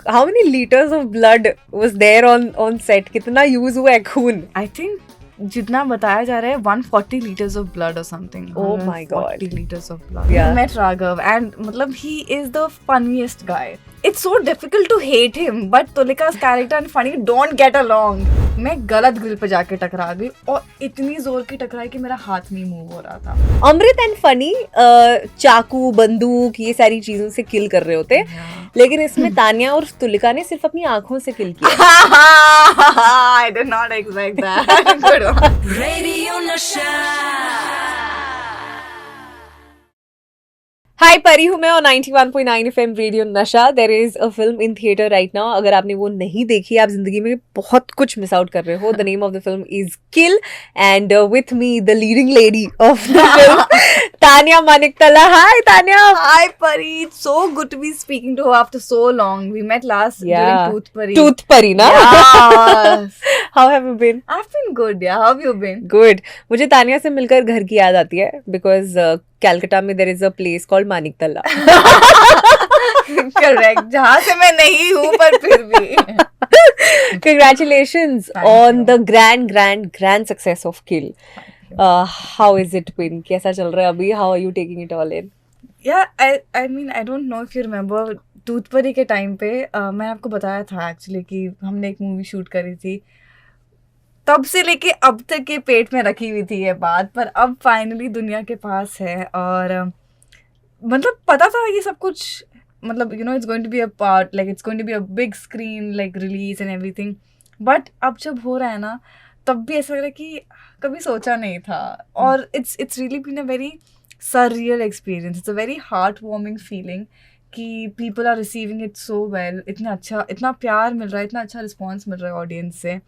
how many liters of blood was there on set? कितना use हुआ है खून? I think जितना बताया जा रहा है 140 liters of blood or something. Oh my God. 40 liters of blood. Yeah. I met Raghav and मतलब he is the funniest guy. It's so difficult to hate him, but Tulika's character and Funny don't get along. मैं गलत grill पे जाके टकरा गई और इतनी जोर की टकराई कि मेरा हाथ नहीं मूव हो रहा था. अमृत एंड फनी चाकू बंदूक ये सारी चीजों से किल कर रहे होते, लेकिन इसमें तानिया और तुलिका ने सिर्फ अपनी आंखों से किल किया. I did not expect that. Good one. Radio Nasha. हाय परी हूँ मैं और 91.9 FM radio Nasha. There is a film in theatre right now. अगर आपने वो नहीं देखी आप जिंदगी में बहुत कुछ मिस आउट कर रहे हो. The name of the film is kill and with me the leading lady of the film Tania Maniktala. Hi Tania. Hi Pari, so good to be speaking to her after so long. We met last during Tooth Pari. Tooth Pari ना. Yes. How have you been? I've been good, yeah. How have you been? Good. मुझे तानिया से मिलकर घर की याद आती है because Calcutta में there is a place called Maniktala. Correct. जहाँ से मैं नहीं हूँ पर फिर भी. Congratulations on the grand success of Kill. How is it been? कैसा चल रहा है अभी? How are you taking it all in? Yeah, I mean I don't know if you remember Tooth Pari के टाइम पे मैंने आपको बताया था एक्चुअली कि हमने एक मूवी शूट करी थी. तब से लेके अब तक के पेट में रखी हुई थी ये बात, पर अब फाइनली दुनिया के पास है. और मतलब पता था ये सब कुछ, मतलब you know it's going to be a part, like it's going to be a big screen like release and everything. But अब जब हो रहा है ना तब भी ऐसा लग रहा है कि कभी सोचा नहीं था. और it's really been a very surreal experience. It's a very heartwarming feeling कि people are receiving it so well. इतना प्यार मिल रहा है, इतना अच्छा रिस्पॉन्स मिल रहा है ऑडियंस से.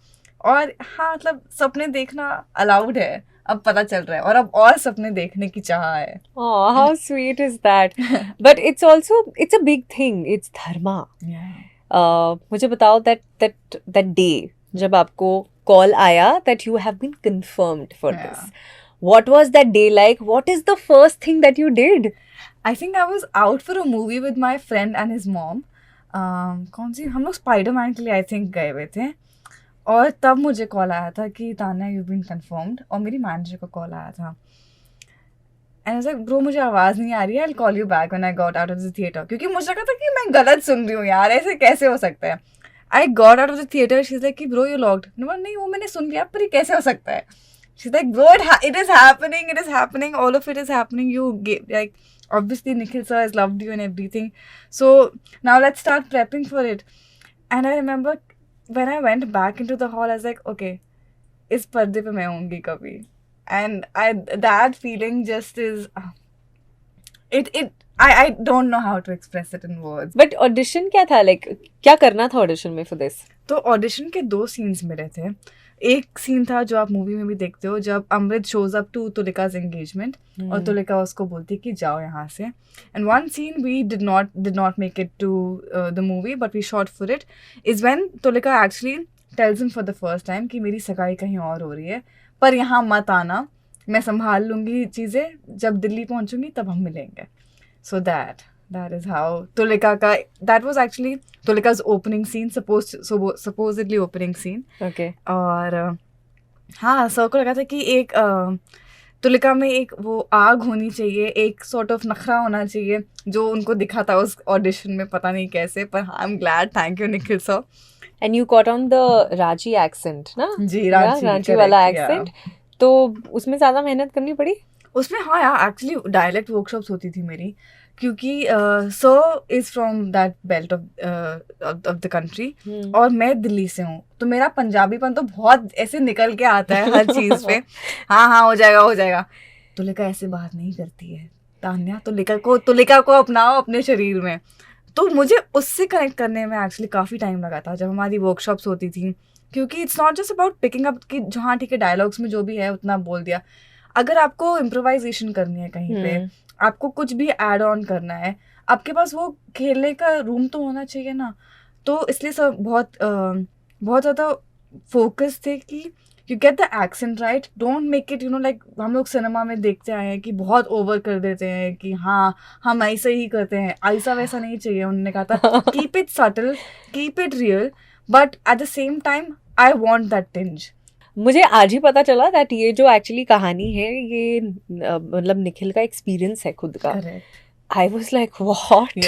और हाँ मतलब सपने देखना अलाउड है, अब पता चल रहा है, और अब और सपने देखने की चाह है. Oh, how sweet is that? But it's a big thing. It's dharma. मुझे बताओ that day जब आपको कॉल आया that you have been confirmed for this. What was that day like? What is the first thing that you did? I think I was out for a movie with my friend and his mom. कौन सी, हम लोग Spiderman के लिए I think गए हुए थे. और तब मुझे कॉल आया था कि तानिया यू बीन कन्फर्म्ड. और मेरी मैनेजर को कॉल आया था. एंड ऐसा ब्रो मुझे आवाज़ नहीं आ रही है, I will call you back when I got out of the theatre. क्योंकि मुझे लगा था कि मैं गलत सुन रही हूँ यार, ऐसे कैसे हो सकता है. I got out of the theatre. She is like कि ब्रो यू लॉक्ड. नहीं वो मैंने सुन लिया, पर ये कैसे हो सकता है. She's like, bro, it is happening, all of it is happening. You get, like, obviously Nikhil sir has loved you and everything. So now let's start prepping for it. And I remember when I went back into the hall, I was like, okay, इस पर्दे पे मैं होंगी कभी. And that feeling just is, I don't know how to express it in words. But audition क्या था? Like, क्या करना था audition में for this? तो ऑडिशन के 2 सीन्स मिले थे. एक सीन था जो आप मूवी में भी देखते हो, जब अमृत शोज अप टू तुलिका's एंगेजमेंट और तुलिका उसको बोलती कि जाओ यहाँ से. And one scene we did not make it to the movie but we shot for it is when Tulika actually tells him for the first time कि मेरी सगाई कहीं और हो रही है, पर यहाँ मत आना, मैं संभाल लूँगी चीज़ें, जब दिल्ली पहुँचूंगी तब हम मिलेंगे. सो that is how that was actually Tulika's opening scene, supposedly opening scene. Okay. और हाँ सर को लगा था कि एक तुलिका में एक वो आग होनी चाहिए, एक सॉर्ट ऑफ नखरा होना चाहिए जो उनको दिखा था उस ऑडिशन में, पता नहीं कैसे. पर I am glad, thank you Nikhil sir. And you caught on the Ranchi accent ना? जी, रांची वाला accent. तो उसमें ज़्यादा मेहनत करनी पड़ी? उसमें हाँ यार, एक्चुअली डायलेक्ट वर्कशॉप्स होती थी मेरी, क्योंकि sir is from that belt of the country और मैं दिल्ली से हूँ, तो मेरा पंजाबीपन तो बहुत ऐसे निकल के आता है हर चीज़ पे. हाँ हो जाएगा. तुलिका ऐसे बात नहीं करती है तान्या, तुलिका को अपनाओ अपने शरीर में. तो मुझे उससे कनेक्ट करने में एक्चुअली काफ़ी टाइम लगा था जब हमारी वर्कशॉप्स होती थी, क्योंकि it's not just about picking up कि हाँ ठीक है डायलॉग्स में जो भी है उतना बोल दिया. अगर आपको इम्प्रोवाइजेशन करनी है कहीं पे, आपको कुछ भी ऐड ऑन करना है, आपके पास वो खेलने का रूम तो होना चाहिए ना. तो इसलिए सब बहुत ज़्यादा फोकस थे कि you get the accent right, don't make it like हम लोग सिनेमा में देखते आए हैं कि बहुत ओवर कर देते हैं कि हाँ हम ऐसे ही करते हैं, ऐसा वैसा नहीं चाहिए। उन्होंने कहा था keep it subtle, keep it real, but at the same time I want that tinge. मुझे आज ही पता चला दैट ये जो एक्चुअली कहानी है ये मतलब निखिल का एक्सपीरियंस है खुद का। आई वाज लाइक व्हाट,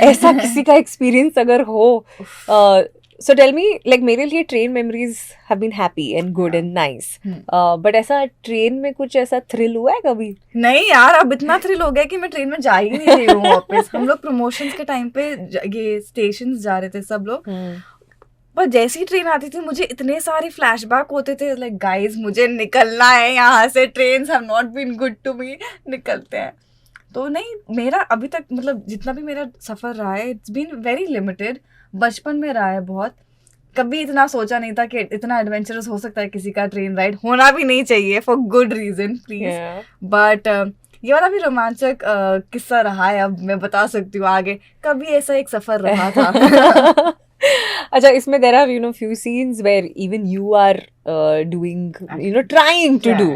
ऐसा किसी का एक्सपीरियंस अगर हो। सो टेल मी, लाइक मेरे लिए train memories have been happy and good and nice, but ऐसा ट्रेन में कुछ ऐसा थ्रिल हुआ है कभी? नहीं यार, अब इतना थ्रिल हो गया कि मैं ट्रेन में जा ही नहीं रही हूँ वापस। हम लोग प्रमोशंस के टाइम पे ये स्टेशन जा रहे थे सब लोग, पर जैसी ट्रेन आती थी मुझे इतने सारे फ्लैशबैक होते थे, लाइक गाइस मुझे निकलना है यहाँ से, trains have not been good to me, निकलते हैं। तो नहीं, मेरा अभी तक मतलब जितना भी मेरा सफ़र रहा है इट्स बीन वेरी लिमिटेड। बचपन में रहा है बहुत, कभी इतना सोचा नहीं था कि इतना एडवेंचरस हो सकता है किसी का ट्रेन राइड, होना भी नहीं चाहिए for good reason please. But ये वाला भी रोमांचक किस्सा रहा है, अब मैं बता सकती हूँ आगे, कभी ऐसा एक सफ़र रहा था। अच्छा, इसमें there are few scenes where even you are doing trying to do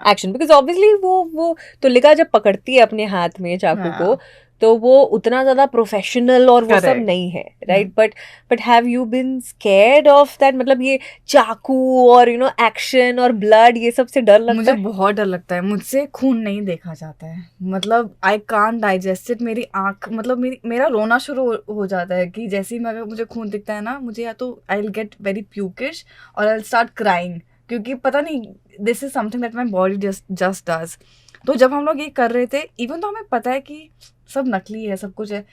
action, because obviously वो तुलिका जब पकड़ती है अपने हाथ में चाकू को तो वो उतना ज्यादा प्रोफेशनल और वो सब नहीं है, right? But have you been scared of that? मतलब ये चाकू और एक्शन और ब्लड, ये सब से डर लगता मुझे है? मुझे बहुत डर लगता है, मुझसे खून नहीं देखा जाता है, मतलब आई कांट डाइजेस्ट इट। मेरी आँख मतलब मेरा रोना शुरू हो जाता है कि जैसे ही अगर मुझे खून दिखता है ना, मुझे या तो I will get very pukish और आई विल स्टार्ट क्राइंग, क्योंकि पता नहीं this is something that my body just does. तो जब हम लोग ये कर रहे थे, इवन तो हमें पता है कि सब नकली है, सब कुछ है,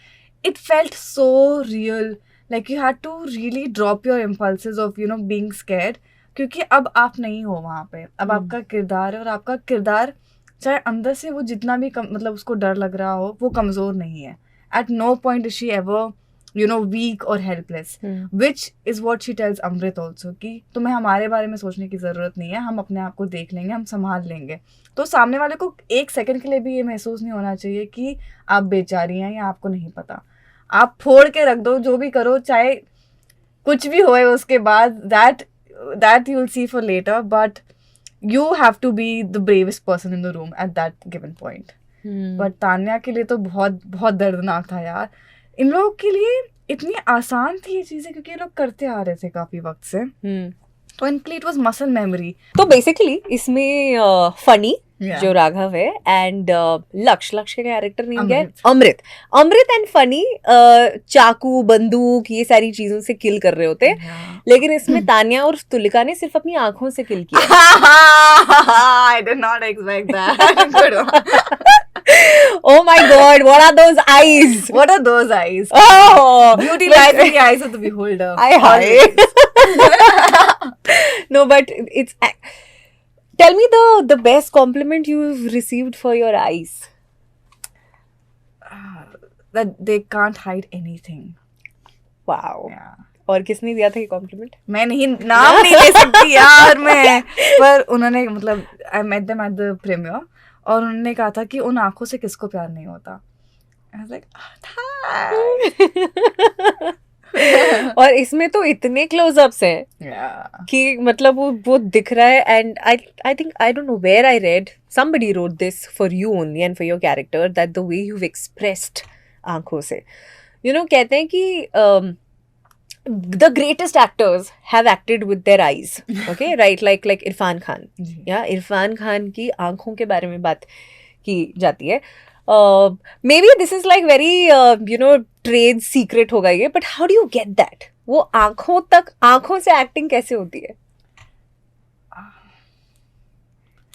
it felt so real, like you had to really drop your impulses of being scared, क्योंकि अब आप नहीं हो वहाँ पे, अब आपका किरदार है, और आपका किरदार चाहे अंदर से वो जितना भी मतलब उसको डर लग रहा हो, वो कमज़ोर नहीं है। At no point is she ever weak और helpless, which is what she tells Amrit also, कि तुम्हें हमारे बारे में सोचने की ज़रूरत नहीं है, हम अपने आप को देख लेंगे, हम संभाल लेंगे। तो सामने वाले को एक सेकंड के लिए भी ये महसूस नहीं होना चाहिए कि आप बेचारी हैं या आपको नहीं पता। आप फोड़ के रख दो, जो भी करो, चाहे कुछ भी होए उसके बाद, that you will see for later, but you have to be the bravest person in the room at that given point. But Tanya के लिए तो बहुत बहुत दर्दनाक था यार। इन लोगों के लिए इतनी आसान थी ये चीजें, क्योंकि ये लोग करते आ रहे थे काफी वक्त से, तो इनके लिए इट वाज मसल मेमोरी। तो बेसिकली इसमें फनी जो राघव है एंड लक्ष्य के कैरेक्टर नेम क्या है? अमृत एंड फनी चाकू बंदूक ये सारी चीजों से किल कर रहे होते, लेकिन इसमें तान्या और तुलिका ने सिर्फ अपनी आंखों से किल किया। I did not expect that. Good one. Oh my God, what are those eyes? What are those eyes? Oh, beauty lies in the eyes of the beholder. No, but it's. Tell me the best compliment you've received for your eyes. That they can't hide anything. Wow. Yeah. और किसने दिया था ये complement? मैं नाम नहीं ले सकती यार मैं, पर उन्होंने मतलब I met them at the premiere और उन्होंने कहा था कि उन आंखों से किसको प्यार नहीं होता। I was like, और इसमें तो इतने क्लोजअप्स हैं कि मतलब वो दिख रहा है, and I think I don't know where I read, somebody wrote this for you only and for your character, that the way you've expressed आंखों से, कहते हैं कि the greatest actors have acted with their eyes, okay, right? Like Irfan Khan, Irfan Khan की आंखों के बारे में बात की जाती है। Maybe this is like very trade secret होगा ये, but how do you get that? वो आंखों से एक्टिंग कैसे होती है?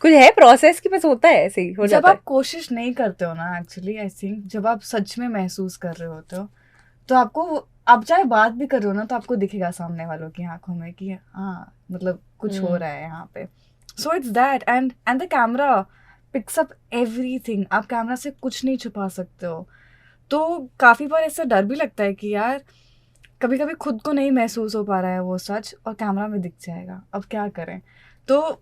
कुछ है प्रोसेस की, बस होता है ऐसे ही हो जाता है? जब आप कोशिश नहीं करते हो ना, एक्चुअली आई थिंक जब आप सच में महसूस कर रहे होते हो, तो आपको, आप चाहे बात भी कर रहे हो ना, तो आपको दिखेगा सामने वालों की आंखों में कि हाँ मतलब कुछ हो रहा है यहाँ पे। So it's that, and the camera picks up everything. आप कैमरा से कुछ नहीं छुपा सकते हो। तो काफ़ी बार ऐसा डर भी लगता है कि यार कभी कभी खुद को नहीं महसूस हो पा रहा है वो सच, और कैमरा में दिख जाएगा, अब क्या करें। तो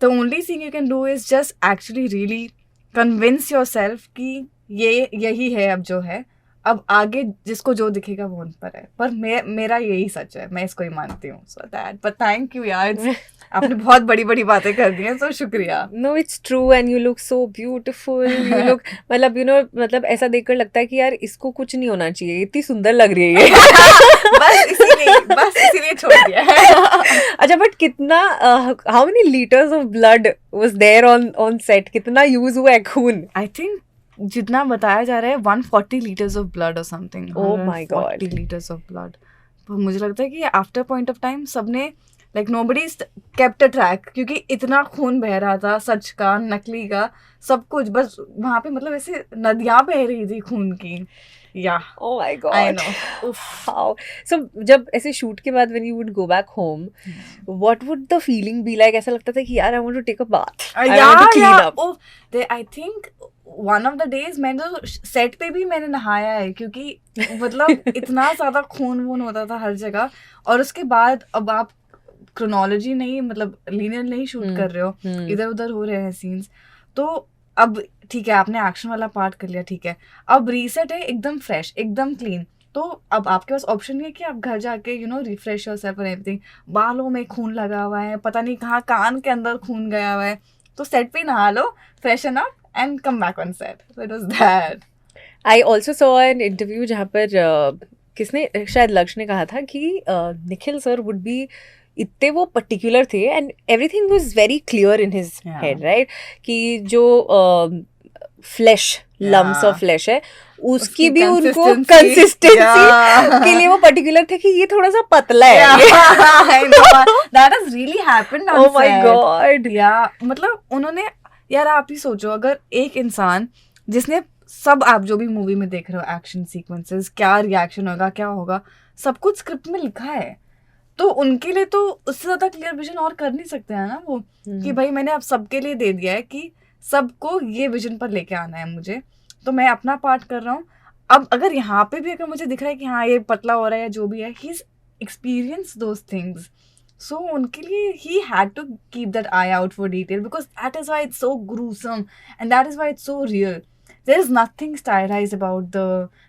the only thing you can do is just actually really convince your self कि ये यही है अब जो है, अब आगे जिसको जो दिखेगा वो उन पर है, पर मेरा यही सच है, मैं इसको ही मानती हूँ. So that, but thank you यार, आपने बहुत बड़ी बड़ी बातें कर दी हैं, तो शुक्रिया. No, it's true and you look so beautiful. You look मतलब मतलब ऐसा देखकर लगता है कि यार इसको कुछ नहीं होना चाहिए, इतनी सुंदर लग रही है ये. बस इसीलिए छोड़ दिया है. अच्छा, बट कितना how many liters of blood was there on set? कितना यूज हुआ है खून? आई थिंक जितना बताया जा रहा है 140 liters of blood or something. Oh my God. 140 liters of blood. तो मुझे लगता है कि आफ्टर पॉइंट ऑफ टाइम सबने like nobody kept a track, क्योंकि इतना खून बह रहा था, सच का नकली का सब कुछ. बस वहां पे मतलब ऐसे नदियां बह रही थी खून की. या Oh my God. I know. How? So जब ऐसे शूट के बाद when you would go back home, what would the feeling be like? ऐसा लगता था कि यार I want to take a bath. I want to clean up. I think one of the days मैंने सेट पे भी मैंने नहाया है, क्योंकि मतलब इतना ज्यादा खून वून होता था हर जगह. और उसके बाद अब आप क्रोनोलॉजी नहीं, मतलब लीनियर नहीं शूट कर रहे हो, इधर उधर हो रहे हैं सीन्स. तो अब ठीक है, आपने एक्शन वाला पार्ट कर लिया, ठीक है, अब रीसेट है, एकदम फ्रेश, एकदम क्लीन. तो अब आपके पास ऑप्शन नहीं है कि आप घर जाके रिफ्रेश योरसेल्फ और एवरीथिंग. बालों में खून लगा हुआ है, पता नहीं कहाँ कान के अंदर खून गया हुआ है, तो सेट पे नहा लो, freshen up and come back on set. So it was that. I also saw an interview जहाँ पर किसने, शायद लक्ष्य ने कहा था कि निखिल सर would be इतने वो पर्टिकुलर थे and everything was very clear in his head, right? कि जो फ्लैश लम्स ऑफ फ्लैश है उसकी भी उनको कंसिस्टेंसी के लिए वो पर्टिकुलर थे कि ये थोड़ा सा पतला है. That has really happened on oh my God. या मतलब उन्होंने, यार आप ही सोचो, अगर एक इंसान जिसने सब, आप जो भी मूवी में देख रहे हो एक्शन सीक्वेंसेस, क्या रिएक्शन होगा, क्या होगा, सब कुछ स्क्रिप्ट में लिखा है, तो उनके लिए तो उससे ज्यादा क्लियर विजन और कर नहीं सकते हैं ना वो, कि भाई मैंने अब सबके लिए दे दिया है कि सबको ये विजन पर लेके आना है मुझे, तो मैं अपना पार्ट कर रहा हूँ. अब अगर यहाँ पे भी अगर मुझे दिख रहा है कि हाँ ये पतला हो रहा है या जो भी है, he is experience those things, so उनके लिए he had to keep that eye out for detail, because that is why it's so gruesome and that is why it's so real. There is nothing stylized about the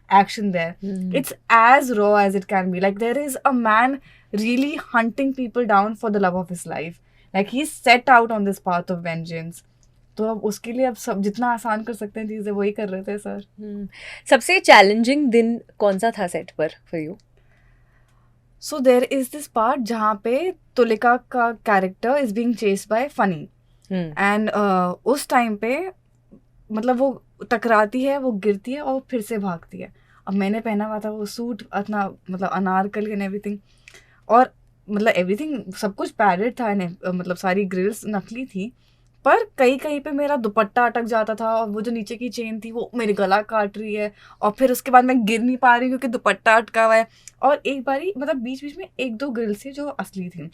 action there. It's as raw as it can be. Like there is a man really hunting people down for the love of his life. Like he's set out on this path of vengeance. तो अब उसके लिए अब सब जितना आसान कर सकते हैं चीजें वही कर रहे थे सर. सबसे चैलेंजिंग दिन कौन सा था सेट पर for you? So there is this part जहाँ पे तुलिका का character is being chased by funny, and उस टाइम पे मतलब वो टकराती है, वो गिरती है और फिर से भागती है. अब मैंने पहना हुआ था वो सूट अपना, मतलब अनारकली एंड एवरीथिंग, और मतलब एवरीथिंग सब कुछ पैडेड था, मतलब सारी ग्रिल्स नकली थी, पर कहीं पे मेरा दुपट्टा अटक जाता था, और वो जो नीचे की चेन थी वो मेरे गला काट रही है, और फिर उसके बाद मैं गिर नहीं पा रही क्योंकि दुपट्टा अटका हुआ है. और एक बारी मतलब बीच बीच में एक दो ग्रिल थी जो असली थी,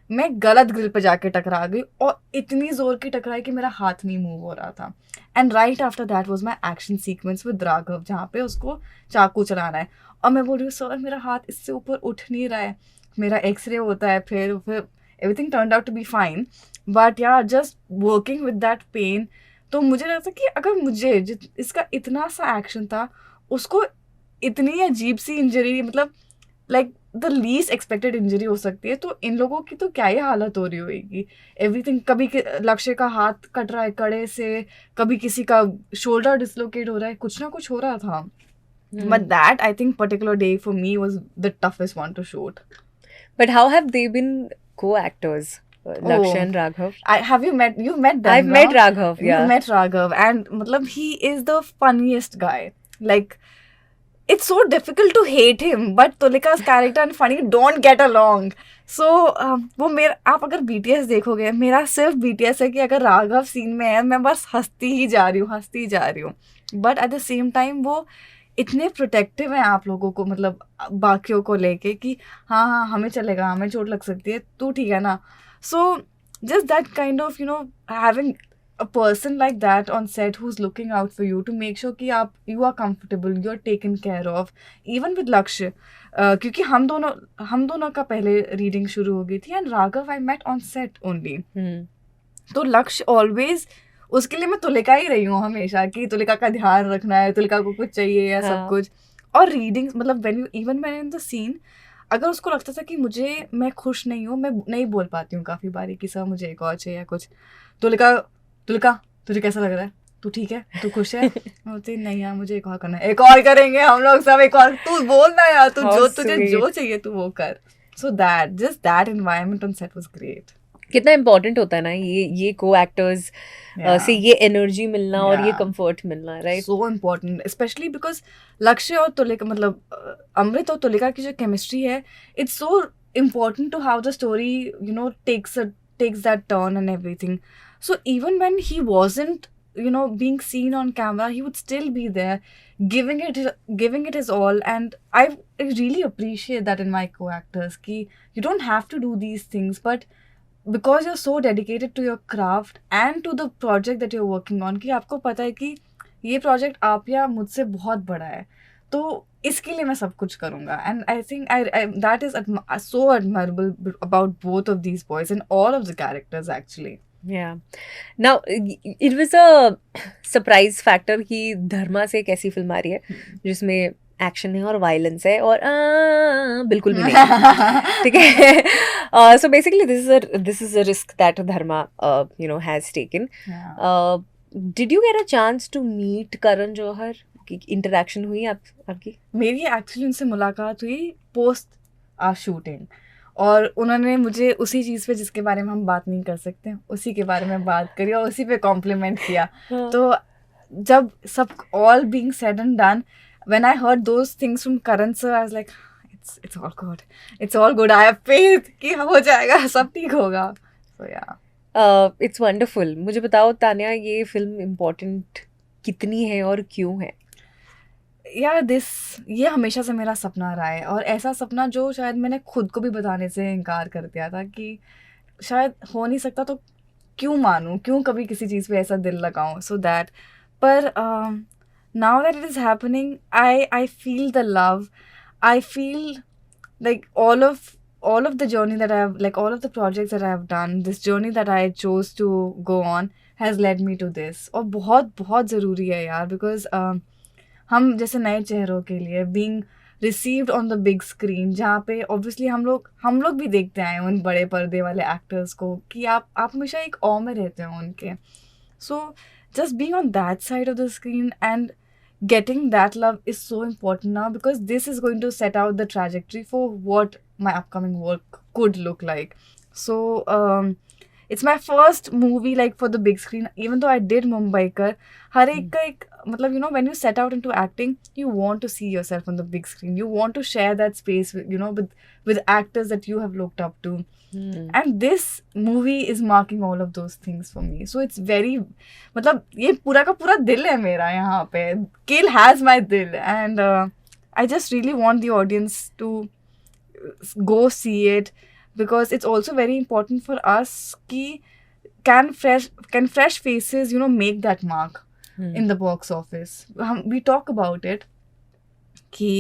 मैं गलत ग्रिल पे जाके टकरा गई, और इतनी जोर की टकराई कि मेरा हाथ नहीं मूव हो रहा था. And right after that was my action sequence with Raghav, जहाँ पे उसको चाकू चलाना है, और मैं बोल रही हूँ सर मेरा हाथ इससे ऊपर उठ नहीं रहा है. मेरा एक्सरे होता है, फिर everything turned out to be fine, but यार just working with that pain. तो मुझे लगता कि अगर मुझे इसका इतना सा एक्शन था, उसको इतनी अजीब सी इंजरी, मतलब like the least expected injury हो सकती है, तो इन लोगों की तो क्या ही हालत हो रही होगी. एवरीथिंग, कभी लक्ष्य का हाथ कट रहा है कड़े से, कभी किसी का शोल्डर डिसलोकेट हो रहा है, कुछ ना कुछ हो रहा था. But that I think particular day for me was the toughest one to shoot. But how have they been co-actors, Lakshya and Raghav? You've met them? I've met Raghav, yeah. You met Raghav, and matlab he is the funniest guy. Like it's so difficult to hate him, but Tulika's character and Funny don't get along. So वो मेरा, आप अगर BTS देखोगे, मेरा सिर्फ BTS है कि अगर राघव सीन में है मैं बस हंसती ही जा रही हूँ. But at the same time वो इतने प्रोटेक्टिव हैं आप लोगों को, मतलब बाकियों को लेके कि हाँ हमें चलेगा, हमें चोट लग सकती है, तू ठीक है ना. So just that kind of having a person like that on set who's looking out for you to make sure कि you are comfortable, you're taken care of. Even with Lakshya, क्योंकि हम दोनों का पहले रीडिंग शुरू हो गई थी, and Raghav I met on set only. तो लक्ष्य always, उसके लिए मैं तुलिका ही रही हूँ हमेशा, कि तुलिका का ध्यान रखना है, तुलिका को कुछ चाहिए या सब कुछ. और रीडिंग मतलब when in the scene, अगर उसको लगता था कि मैं खुश नहीं हूँ, मैं नहीं बोल पाती हूँ काफ़ी बारी कि सर मुझे एक और चाहिए या कुछ, तुलिका तुझे कैसा लग रहा है, तू ठीक है, तू खुश है? मैं बोलती नहीं यार मुझे एक और करना है, एक और करेंगे हम लोग सब, एक और, तू बोलना यार, तू How जो तुझे sweet. जो चाहिए तू वो कर. So that environment on set was great. कितना इम्पोर्टेंट होता है ना ये को एक्टर्स Yeah. से ये एनर्जी मिलना और ये Yeah. कंफर्ट मिलना, right? So important, especially because लक्ष्य और तुलिका मतलब अमृत और तुलिका की जो केमिस्ट्री है, it's so important to how the story takes that turn and everything. So even when he wasn't being seen on camera, he would still be there giving it his all. And I really appreciate that in my co-actors कि you don't have to do these things, but because you're so dedicated to your craft and to the project that you're working on कि आपको पता है कि ये project आप या मुझसे बहुत बड़ा है, तो इसके लिए मैं सब कुछ करूँगा. And I think that is so admirable about both of these boys and all of the characters actually. Yeah. Now, it was a surprise factor कि धर्मा से एक ऐसी फिल्म आ रही है जिसमें एक्शन है और वायलेंस है और बिल्कुल भी नहीं, ठीक है? So basically this is a risk that Dharma has taken. Yeah. Did you get a chance to meet Karan Johar? की इंटरेक्शन हुई आपकी? मेरी एक्चुअली उनसे मुलाकात हुई पोस्ट शूटिंग, और उन्होंने मुझे उसी चीज़ पे जिसके बारे में हम बात नहीं कर सकते उसी के बारे में बात करी और उसी पे कॉम्प्लीमेंट किया. तो जब सब all being said and done, when I heard those things from Karan sir, I was like it's all good, I have faith कि हो जाएगा, सब ठीक होगा. So yeah. It's wonderful. मुझे बताओ तान्या, ये फिल्म इम्पोर्टेंट कितनी है और क्यों है? यार ये हमेशा से मेरा सपना रहा है, और ऐसा सपना जो शायद मैंने खुद को भी बताने से इनकार कर दिया था कि शायद हो नहीं सकता, तो क्यों मानूं, क्यों कभी किसी चीज़ पे ऐसा दिल लगाऊं. सो दैट, पर now that it is happening, I feel the love, I feel like all of the journey that I have, like all of the projects that I have done, this journey that I chose to go on has led me to this. और बहुत बहुत ज़रूरी है यार, because हम जैसे नए चेहरों के लिए being received on the big screen, जहाँ पे obviously हम लोग भी देखते आए उन बड़े पर्दे वाले एक्टर्स को कि आप हमेशा एक ऑ में रहते हो उनके. So just being on that side of the screen and getting that love is so important now, because this is going to set out the trajectory for what my upcoming work could look like. So it's my first movie like for the big screen, even though I did Mumbaikar. हर एक का एक मतलब, when you set out into acting, you want to see yourself on the big screen, you want to share that space with actors that you have looked up to. And this movie is marking all of those things for me. So it's very, मतलब ये पूरा का पूरा दिल है मेरा यहाँ पे. Kill has my दिल, and I just really want the audience to go see it, because it's also very important for us कि can fresh faces make that mark in the box office. We talk about it कि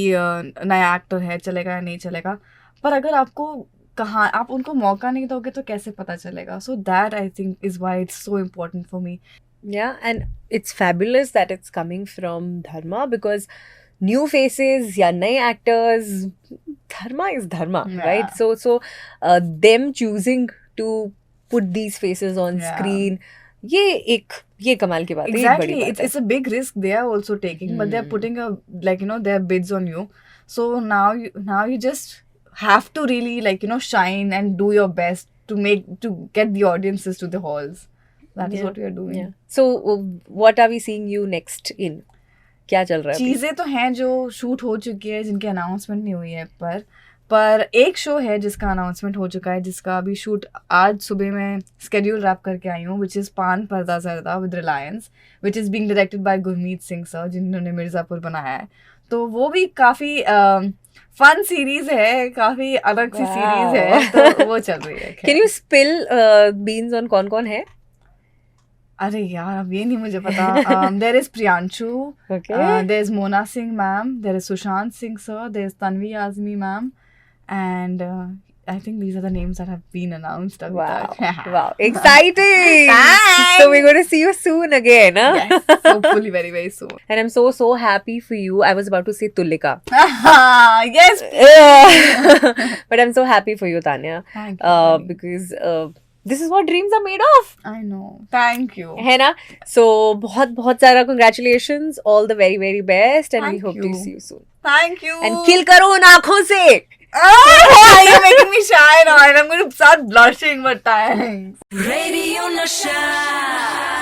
नया actor है, चलेगा या नहीं चलेगा, पर अगर आप उनको मौका नहीं दोगे तो कैसे पता चलेगा. So that I think is why it's so important for me. Yeah, and it's fabulous that it's coming from Dharma, because new faces या नए actors, Dharma is Dharma, Yeah. right? So them choosing to put these faces on Yeah. screen, ये कमाल की बात है, ये Exactly, बड़ी बात है. it's a big risk they are also taking, but they're putting their bids on you. So now you just have to really shine and do your best to get the audiences to the halls. That is what we are doing. Yeah. So what are we seeing you next in? क्या चल रहा है अभी? चीज़ें तो हैं जो shoot हो चुकी है, जिनकी अनाउंसमेंट नहीं हुई है, पर एक शो है जिसका अनाउंसमेंट हो चुका है, जिसका अभी शूट आज सुबह में स्केड्यूल रैप करके आई हूँ, विच is Paan Parda Zarda with Reliance, which is being directed by Gurmeet Singh sir, जिन्होंने मिर्ज़ापुर बनाया है. तो वो भी काफ़ी फन सीरीज है, काफ़ी अलग सी सीरीज है, तो वो चल रही है. Can you spill beans on कौन है? अरे यार अब ये नहीं मुझे पता. There is Priyanshu, there is Mona Singh ma'am, there is Sushant Singh sir, there is Tanvi Azmi ma'am, and I think these are the names that have been announced. Abhi Wow, tak. wow, exciting! Thanks. So we're going to see you soon again, huh? Yes, hopefully very, very soon. And I'm so happy for you. I was about to say Tulika. Yes. But I'm so happy for you, Tanya. Thank you. darling. Because this is what dreams are made of. I know. Thank you. है ना? So बहुत सारा congratulations. All the very, very best. And we Thank hope to you. see you soon. Thank you. And kill करो उन आँखों से. You're making me shy now and I'm going to start blushing, but thanks. Radio Nasha.